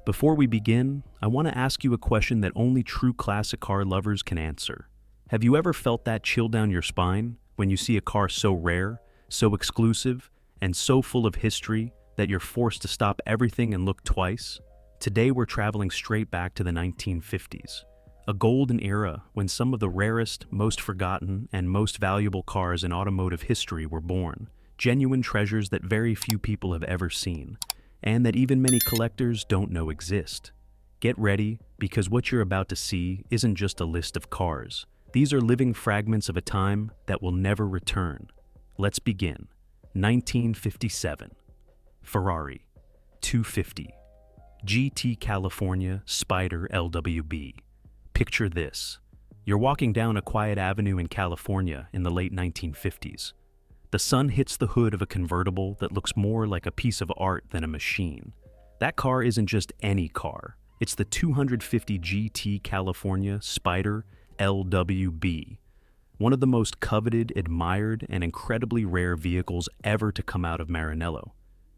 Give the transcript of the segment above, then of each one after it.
Before we begin, I want to ask you a question that only true classic car lovers can answer. Have you ever felt that chill down your spine when you see a car so rare, so exclusive, and so full of history that you're forced to stop everything and look twice? Today we're traveling straight back to the 1950s, a golden era when some of the rarest, most forgotten, and most valuable cars in automotive history were born, genuine treasures that very few people have ever seen, and that even many collectors don't know exist. Get ready, because what you're about to see isn't just a list of cars. These are living fragments of a time that will never return. Let's begin. 1957. Ferrari 250. GT California Spider LWB. Picture this. You're walking down a quiet avenue in California in the late 1950s. The sun hits the hood of a convertible that looks more like a piece of art than a machine. That car isn't just any car. It's the 250 GT California Spider LWB, one of the most coveted, admired, and incredibly rare vehicles ever to come out of Maranello.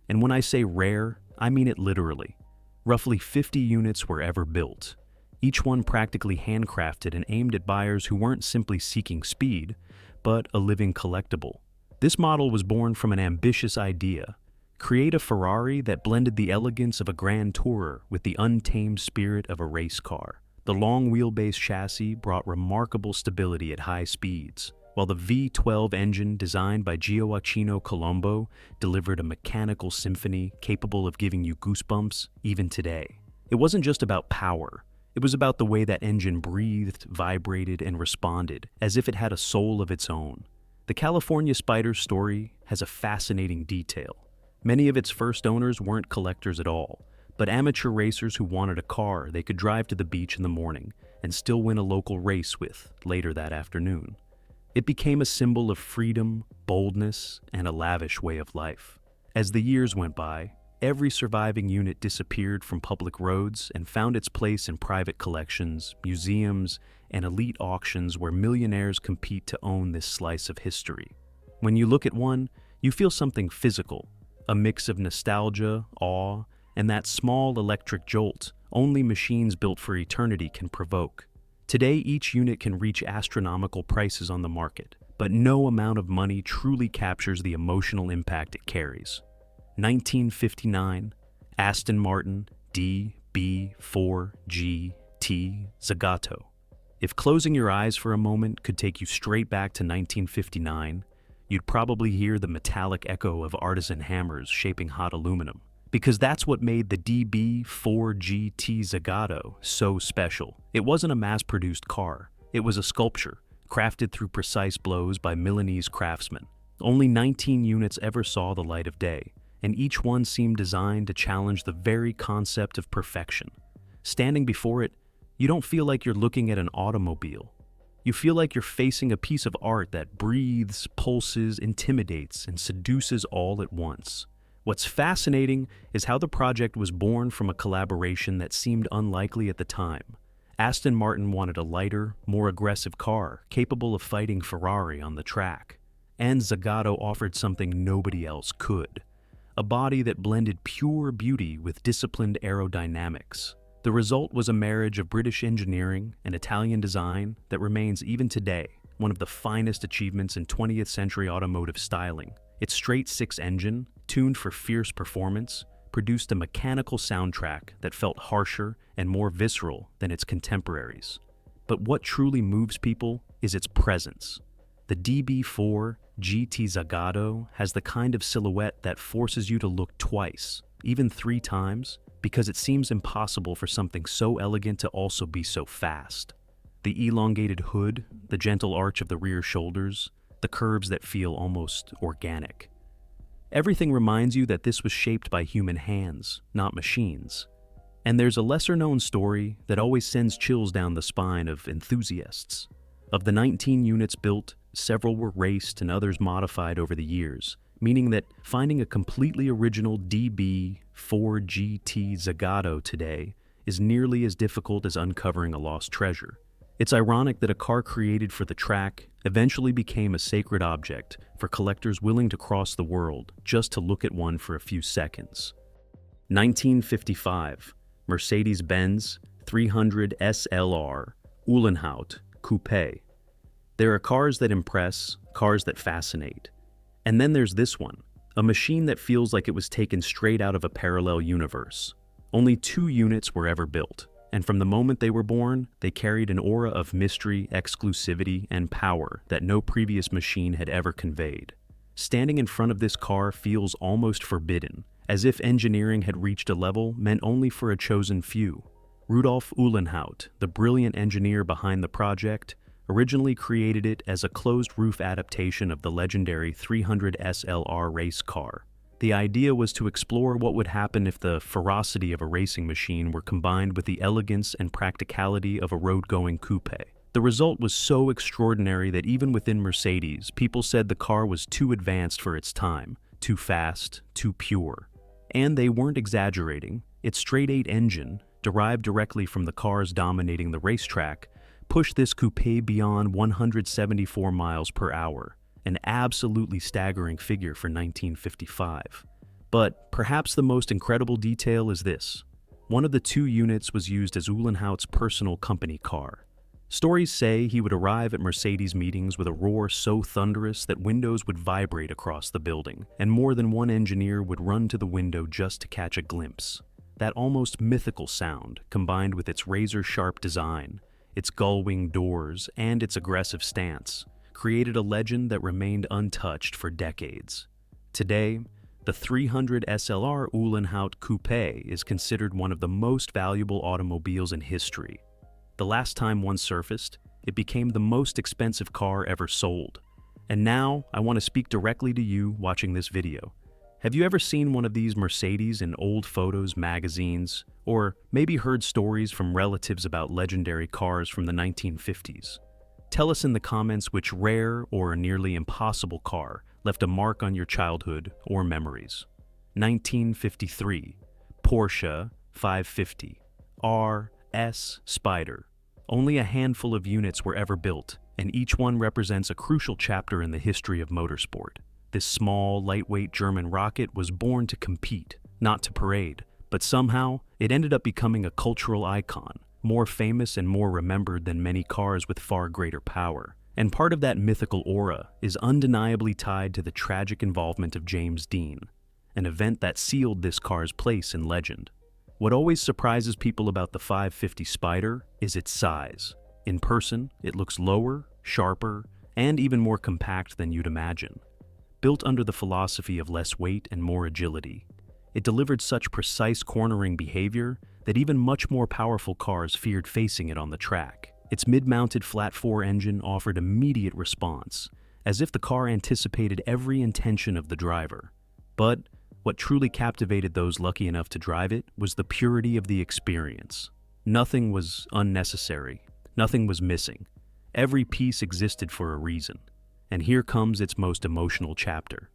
And when I say rare, I mean it literally. Roughly 50 units were ever built, each one practically handcrafted and aimed at buyers who weren't simply seeking speed, but a living collectible. This model was born from an ambitious idea: create a Ferrari that blended the elegance of a grand tourer with the untamed spirit of a race car. The long wheelbase chassis brought remarkable stability at high speeds, while the V12 engine designed by Gioacchino Colombo delivered a mechanical symphony capable of giving you goosebumps even today. It wasn't just about power. It was about the way that engine breathed, vibrated, and responded, as if it had a soul of its own. The California Spider's story has a fascinating detail. Many of its first owners weren't collectors at all, but amateur racers who wanted a car they could drive to the beach in the morning and still win a local race with later that afternoon. It became a symbol of freedom, boldness, and a lavish way of life. As the years went by, every surviving unit disappeared from public roads and found its place in private collections, museums, and elite auctions where millionaires compete to own this slice of history. When you look at one, you feel something physical, a mix of nostalgia, awe, and that small electric jolt only machines built for eternity can provoke. Today, each unit can reach astronomical prices on the market, but no amount of money truly captures the emotional impact it carries. 1959, Aston Martin DB4 GT Zagato. If closing your eyes for a moment could take you straight back to 1959, you'd probably hear the metallic echo of artisan hammers shaping hot aluminum. Because that's what made the DB4 GT Zagato so special. It wasn't a mass-produced car. It was a sculpture, crafted through precise blows by Milanese craftsmen. Only 19 units ever saw the light of day, and each one seemed designed to challenge the very concept of perfection. Standing before it, you don't feel like you're looking at an automobile. You feel like you're facing a piece of art that breathes, pulses, intimidates, and seduces all at once. What's fascinating is how the project was born from a collaboration that seemed unlikely at the time. Aston Martin wanted a lighter, more aggressive car capable of fighting Ferrari on the track. And Zagato offered something nobody else could: a body that blended pure beauty with disciplined aerodynamics. The result was a marriage of British engineering and Italian design that remains even today one of the finest achievements in 20th century automotive styling. Its straight-six engine, tuned for fierce performance, produced a mechanical soundtrack that felt harsher and more visceral than its contemporaries. But what truly moves people is its presence. The DB4 GT Zagato has the kind of silhouette that forces you to look twice, even 3 times, because it seems impossible for something so elegant to also be so fast. The elongated hood, the gentle arch of the rear shoulders, the curves that feel almost organic. Everything reminds you that this was shaped by human hands, not machines. And there's a lesser-known story that always sends chills down the spine of enthusiasts. Of the 19 units built, several were raced and others modified over the years, meaning that finding a completely original DB4 GT Zagato today is nearly as difficult as uncovering a lost treasure. It's ironic that a car created for the track eventually became a sacred object for collectors willing to cross the world just to look at one for a few seconds. 1955, Mercedes Benz 300 SLR Uhlenhaut Coupé. There are cars that impress, cars that fascinate. And then there's this one, a machine that feels like it was taken straight out of a parallel universe. Only 2 units were ever built, and from the moment they were born, they carried an aura of mystery, exclusivity, and power that no previous machine had ever conveyed. Standing in front of this car feels almost forbidden, as if engineering had reached a level meant only for a chosen few. Rudolf Uhlenhaut, the brilliant engineer behind the project, originally created it as a closed-roof adaptation of the legendary 300 SLR race car. The idea was to explore what would happen if the ferocity of a racing machine were combined with the elegance and practicality of a road-going coupe. The result was so extraordinary that even within Mercedes, people said the car was too advanced for its time, too fast, too pure. And they weren't exaggerating. Its straight-8 engine, derived directly from the cars dominating the racetrack, pushed this coupe beyond 174 miles per hour, an absolutely staggering figure for 1955. But perhaps the most incredible detail is this. One of the 2 units was used as Uhlenhaut's personal company car. Stories say he would arrive at Mercedes meetings with a roar so thunderous that windows would vibrate across the building, and more than one engineer would run to the window just to catch a glimpse. That almost mythical sound, combined with its razor-sharp design, its gull-wing doors, and its aggressive stance, created a legend that remained untouched for decades. Today, the 300 SLR Uhlenhaut Coupé is considered one of the most valuable automobiles in history. The last time one surfaced, it became the most expensive car ever sold. And now, I want to speak directly to you watching this video. Have you ever seen one of these Mercedes in old photos, magazines, or maybe heard stories from relatives about legendary cars from the 1950s? Tell us in the comments which rare or nearly impossible car left a mark on your childhood or memories. 1953, Porsche 550, RS Spyder. Only a handful of units were ever built, and each one represents a crucial chapter in the history of motorsport. This small, lightweight German rocket was born to compete, not to parade, but somehow it ended up becoming a cultural icon, more famous and more remembered than many cars with far greater power. And part of that mythical aura is undeniably tied to the tragic involvement of James Dean, an event that sealed this car's place in legend. What always surprises people about the 550 Spider is its size. In person, it looks lower, sharper, and even more compact than you'd imagine. Built under the philosophy of less weight and more agility, it delivered such precise cornering behavior that even much more powerful cars feared facing it on the track. Its mid-mounted flat-4 engine offered immediate response, as if the car anticipated every intention of the driver. But what truly captivated those lucky enough to drive it was the purity of the experience. Nothing was unnecessary, nothing was missing. Every piece existed for a reason. And here comes its most emotional chapter.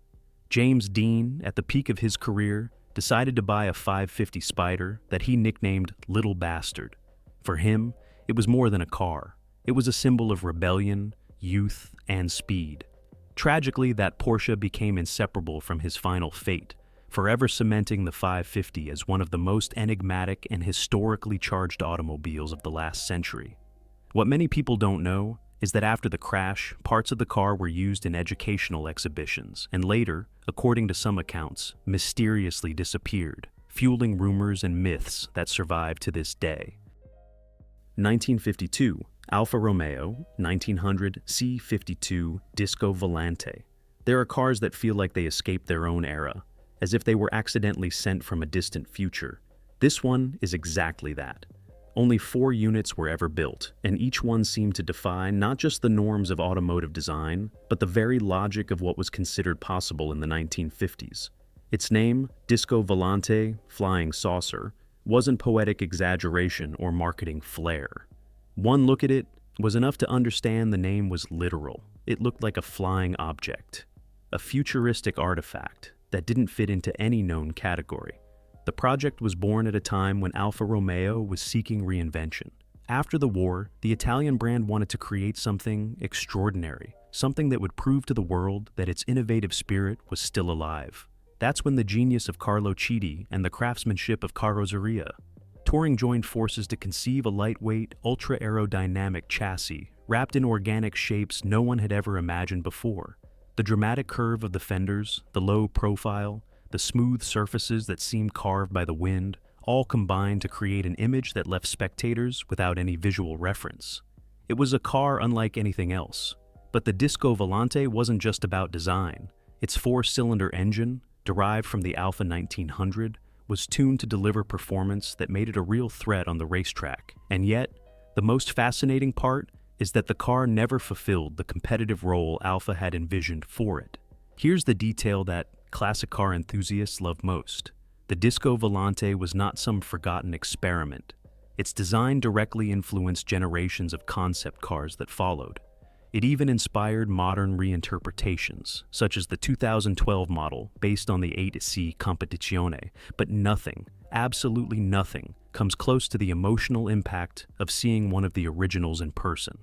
James Dean, at the peak of his career, decided to buy a 550 Spider that he nicknamed Little Bastard. For him, it was more than a car. It was a symbol of rebellion, youth, and speed. Tragically, that Porsche became inseparable from his final fate, forever cementing the 550 as one of the most enigmatic and historically charged automobiles of the last century. What many people don't know is that after the crash, parts of the car were used in educational exhibitions, and later, according to some accounts, mysteriously disappeared, fueling rumors and myths that survive to this day. 1952, Alfa Romeo 1900 C52 Disco Volante. There are cars that feel like they escaped their own era, as if they were accidentally sent from a distant future. This one is exactly that. Only 4 units were ever built, and each one seemed to defy not just the norms of automotive design, but the very logic of what was considered possible in the 1950s. Its name, Disco Volante, Flying Saucer, wasn't poetic exaggeration or marketing flair. One look at it was enough to understand the name was literal. It looked like a flying object, a futuristic artifact that didn't fit into any known category. The project was born at a time when Alfa Romeo was seeking reinvention. After the war, the Italian brand wanted to create something extraordinary, something that would prove to the world that its innovative spirit was still alive. That's when the genius of Carlo Chiti and the craftsmanship of Carrozzeria Touring joined forces to conceive a lightweight, ultra-aerodynamic chassis wrapped in organic shapes no one had ever imagined before. The dramatic curve of the fenders, the low profile, the smooth surfaces that seemed carved by the wind, all combined to create an image that left spectators without any visual reference. It was a car unlike anything else. But the Disco Volante wasn't just about design. Its four-cylinder engine, derived from the Alfa 1900, was tuned to deliver performance that made it a real threat on the racetrack. And yet, the most fascinating part is that the car never fulfilled the competitive role Alfa had envisioned for it. Here's the detail that classic car enthusiasts love most. The Disco Volante was not some forgotten experiment. Its design directly influenced generations of concept cars that followed. It even inspired modern reinterpretations, such as the 2012 model based on the 8C Competizione, but nothing, absolutely nothing, comes close to the emotional impact of seeing one of the originals in person.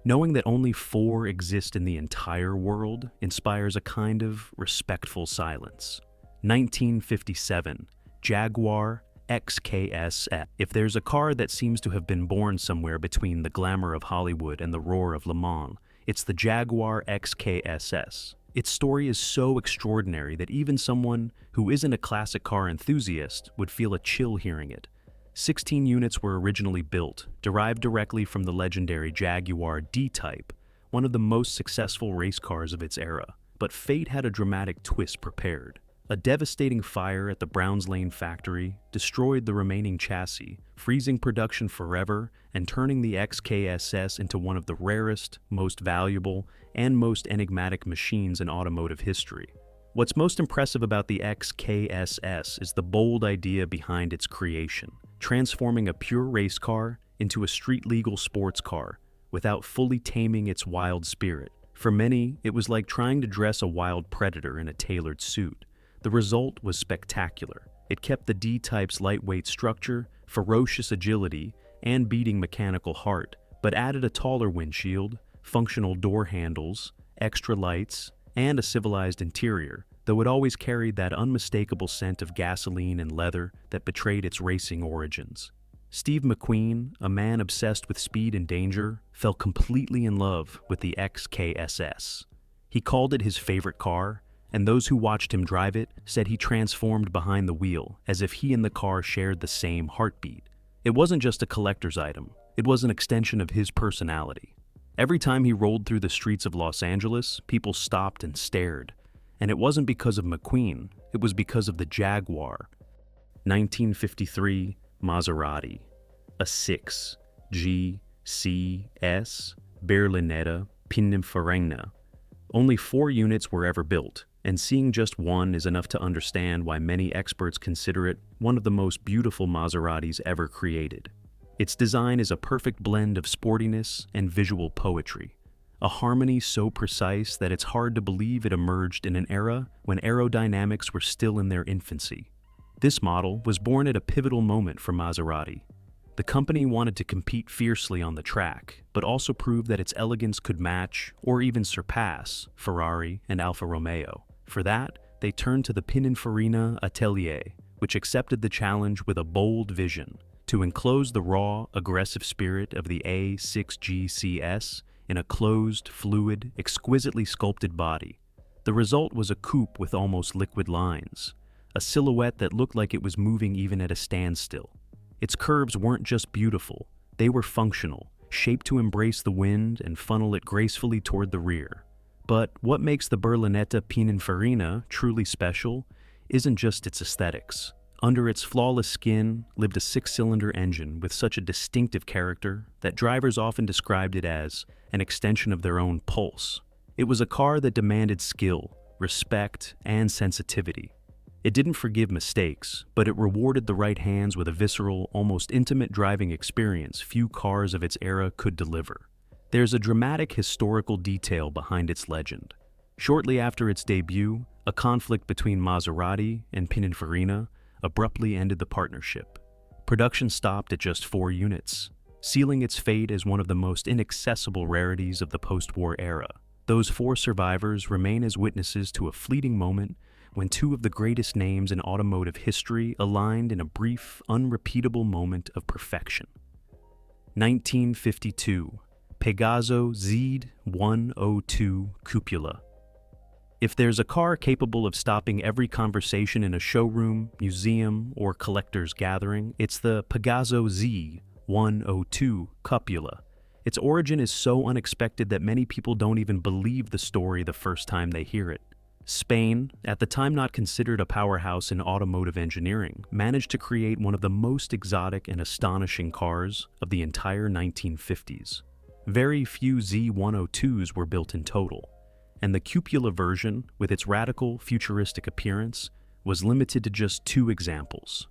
Knowing that only 4 exist in the entire world inspires a kind of respectful silence. 1957, Jaguar XKSS. If there's a car that seems to have been born somewhere between the glamour of Hollywood and the roar of Le Mans, it's the Jaguar XKSS. Its story is so extraordinary that even someone who isn't a classic car enthusiast would feel a chill hearing it. 16 units were originally built, derived directly from the legendary Jaguar D-Type, one of the most successful race cars of its era. But fate had a dramatic twist prepared. A devastating fire at the Browns Lane factory destroyed the remaining chassis, freezing production forever and turning the XKSS into one of the rarest, most valuable, and most enigmatic machines in automotive history. What's most impressive about the XKSS is the bold idea behind its creation, transforming a pure race car into a street-legal sports car without fully taming its wild spirit. For many, it was like trying to dress a wild predator in a tailored suit. The result was spectacular. It kept the D-Type's lightweight structure, ferocious agility, and beating mechanical heart, but added a taller windshield, functional door handles, extra lights, and a civilized interior, though it always carried that unmistakable scent of gasoline and leather that betrayed its racing origins. Steve McQueen, a man obsessed with speed and danger, fell completely in love with the XKSS. He called it his favorite car, and those who watched him drive it said he transformed behind the wheel as if he and the car shared the same heartbeat. It wasn't just a collector's item, it was an extension of his personality. Every time he rolled through the streets of Los Angeles, people stopped and stared. And it wasn't because of McQueen, it was because of the Jaguar. 1953 Maserati, a 6 GKSS Berlinetta Pininfarina. Only 4 units were ever built, and seeing just one is enough to understand why many experts consider it one of the most beautiful Maseratis ever created. Its design is a perfect blend of sportiness and visual poetry, a harmony so precise that it's hard to believe it emerged in an era when aerodynamics were still in their infancy. This model was born at a pivotal moment for Maserati. The company wanted to compete fiercely on the track, but also prove that its elegance could match, or even surpass, Ferrari and Alfa Romeo. For that, they turned to the Pininfarina Atelier, which accepted the challenge with a bold vision to enclose the raw, aggressive spirit of the A6GCS in a closed, fluid, exquisitely sculpted body. The result was a coupe with almost liquid lines, a silhouette that looked like it was moving even at a standstill. Its curves weren't just beautiful, they were functional, shaped to embrace the wind and funnel it gracefully toward the rear. But what makes the Berlinetta Pininfarina truly special isn't just its aesthetics. Under its flawless skin lived a 6-cylinder engine with such a distinctive character that drivers often described it as an extension of their own pulse. It was a car that demanded skill, respect, and sensitivity. It didn't forgive mistakes, but it rewarded the right hands with a visceral, almost intimate driving experience few cars of its era could deliver. There's a dramatic historical detail behind its legend. Shortly after its debut, a conflict between Maserati and Pininfarina abruptly ended the partnership. Production stopped at just 4 units, sealing its fate as one of the most inaccessible rarities of the post-war era. Those 4 survivors remain as witnesses to a fleeting moment when two of the greatest names in automotive history aligned in a brief, unrepeatable moment of perfection. 1952, Pegaso Z102 Cupula. If there's a car capable of stopping every conversation in a showroom, museum, or collector's gathering, it's the Pegaso Z102 Cupula. Its origin is so unexpected that many people don't even believe the story the first time they hear it. Spain, at the time not considered a powerhouse in automotive engineering, managed to create one of the most exotic and astonishing cars of the entire 1950s. Very few Z102s were built in total, and the Cupula version, with its radical, futuristic appearance, was limited to just 2 examples.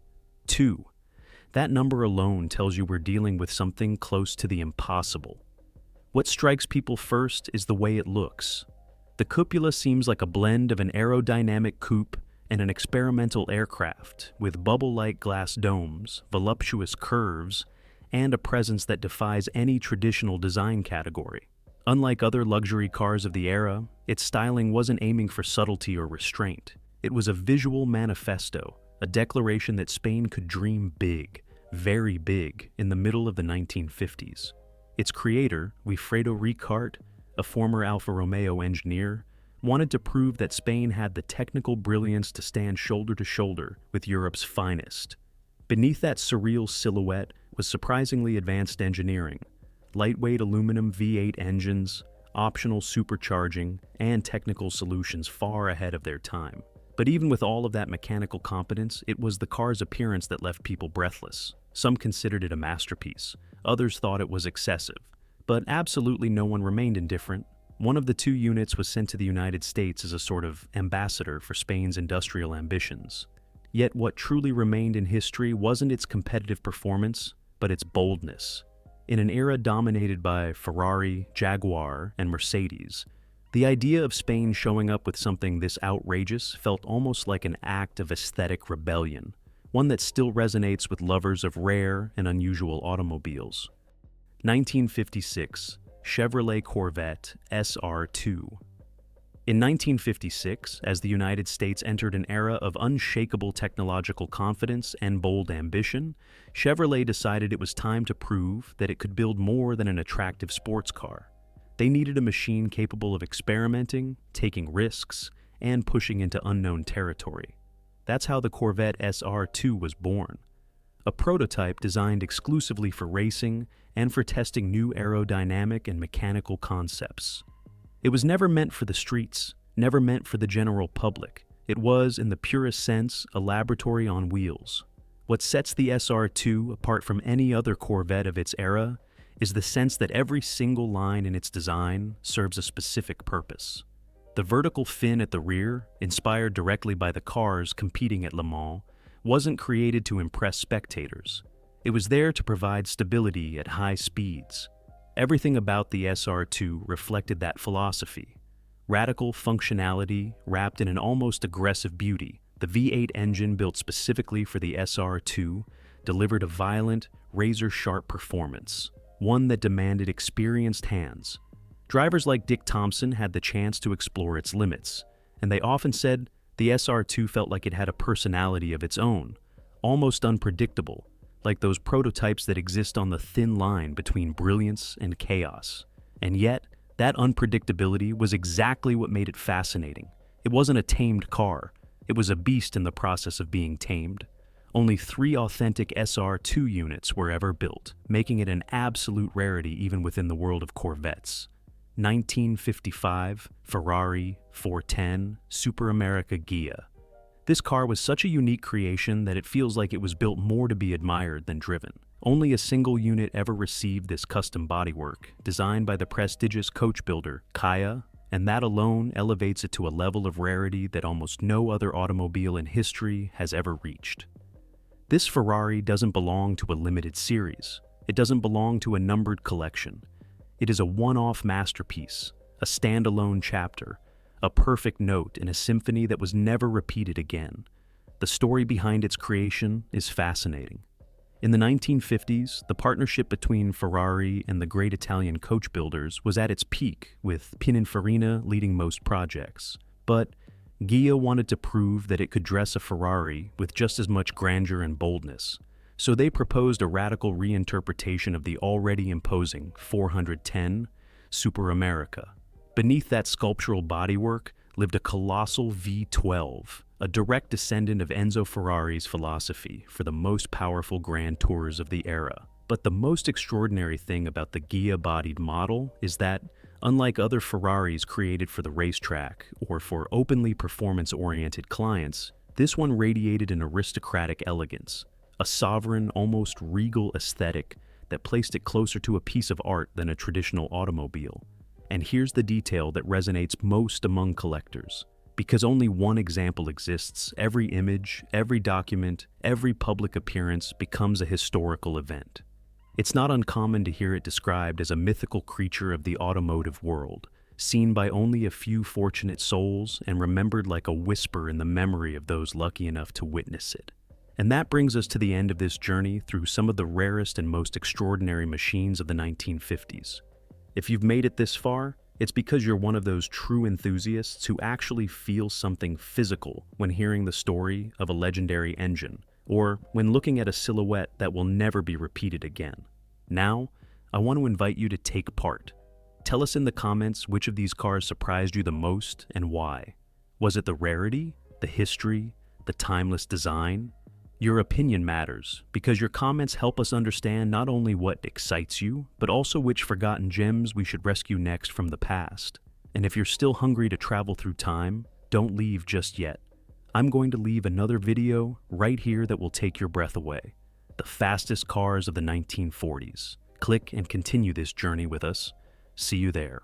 2. That number alone tells you we're dealing with something close to the impossible. What strikes people first is the way it looks. The Cupula seems like a blend of an aerodynamic coupe and an experimental aircraft, with bubble-like glass domes, voluptuous curves, and a presence that defies any traditional design category. Unlike other luxury cars of the era, its styling wasn't aiming for subtlety or restraint. It was a visual manifesto, a declaration that Spain could dream big, very big, in the middle of the 1950s. Its creator, Wilfredo Ricart, a former Alfa Romeo engineer, wanted to prove that Spain had the technical brilliance to stand shoulder to shoulder with Europe's finest. Beneath that surreal silhouette was surprisingly advanced engineering, lightweight aluminum V8 engines, optional supercharging, and technical solutions far ahead of their time. But even with all of that mechanical competence, it was the car's appearance that left people breathless. Some considered it a masterpiece, others thought it was excessive, but absolutely no one remained indifferent. One of the 2 units was sent to the United States as a sort of ambassador for Spain's industrial ambitions. Yet what truly remained in history wasn't its competitive performance, but its boldness. In an era dominated by Ferrari, Jaguar, and Mercedes, the idea of Spain showing up with something this outrageous felt almost like an act of aesthetic rebellion, one that still resonates with lovers of rare and unusual automobiles. 1956, Chevrolet Corvette SR2. In 1956, as the United States entered an era of unshakable technological confidence and bold ambition, Chevrolet decided it was time to prove that it could build more than an attractive sports car. They needed a machine capable of experimenting, taking risks, and pushing into unknown territory. That's how the Corvette SR2 was born. A prototype designed exclusively for racing and for testing new aerodynamic and mechanical concepts. It was never meant for the streets, never meant for the general public. It was, in the purest sense, a laboratory on wheels. What sets the SR2 apart from any other Corvette of its era is the sense that every single line in its design serves a specific purpose. The vertical fin at the rear, inspired directly by the cars competing at Le Mans, wasn't created to impress spectators. It was there to provide stability at high speeds. Everything about the SR2 reflected that philosophy. Radical functionality wrapped in an almost aggressive beauty, the V8 engine built specifically for the SR2 delivered a violent, razor-sharp performance, one that demanded experienced hands. Drivers like Dick Thompson had the chance to explore its limits, and they often said the SR2 felt like it had a personality of its own, almost unpredictable, like those prototypes that exist on the thin line between brilliance and chaos. And yet, that unpredictability was exactly what made it fascinating. It wasn't a tamed car. It was a beast in the process of being tamed. Only 3 authentic SR2 units were ever built, making it an absolute rarity even within the world of Corvettes. 1955, Ferrari 410, Superamerica Ghia. This car was such a unique creation that it feels like it was built more to be admired than driven. Only a single unit ever received this custom bodywork, designed by the prestigious coach builder, Kaya, and that alone elevates it to a level of rarity that almost no other automobile in history has ever reached. This Ferrari doesn't belong to a limited series. It doesn't belong to a numbered collection. It is a one-off masterpiece, a standalone chapter, a perfect note in a symphony that was never repeated again. The story behind its creation is fascinating. In the 1950s, the partnership between Ferrari and the great Italian coach builders was at its peak, with Pininfarina leading most projects. But Ghia wanted to prove that it could dress a Ferrari with just as much grandeur and boldness, so they proposed a radical reinterpretation of the already imposing 410 Superamerica. Beneath that sculptural bodywork lived a colossal V12, a direct descendant of Enzo Ferrari's philosophy for the most powerful Grand Tours of the era. But the most extraordinary thing about the Ghia-bodied model is that, unlike other Ferraris created for the racetrack or for openly performance-oriented clients, this one radiated an aristocratic elegance, a sovereign, almost regal aesthetic that placed it closer to a piece of art than a traditional automobile. And here's the detail that resonates most among collectors. Because only one example exists, every image, every document, every public appearance becomes a historical event. It's not uncommon to hear it described as a mythical creature of the automotive world, seen by only a few fortunate souls and remembered like a whisper in the memory of those lucky enough to witness it. And that brings us to the end of this journey through some of the rarest and most extraordinary machines of the 1950s. If you've made it this far, it's because you're one of those true enthusiasts who actually feel something physical when hearing the story of a legendary engine, or when looking at a silhouette that will never be repeated again. Now, I want to invite you to take part. Tell us in the comments which of these cars surprised you the most and why. Was it the rarity, the history, the timeless design? Your opinion matters, because your comments help us understand not only what excites you, but also which forgotten gems we should rescue next from the past. And if you're still hungry to travel through time, don't leave just yet. I'm going to leave another video right here that will take your breath away. The fastest cars of the 1940s. Click and continue this journey with us. See you there.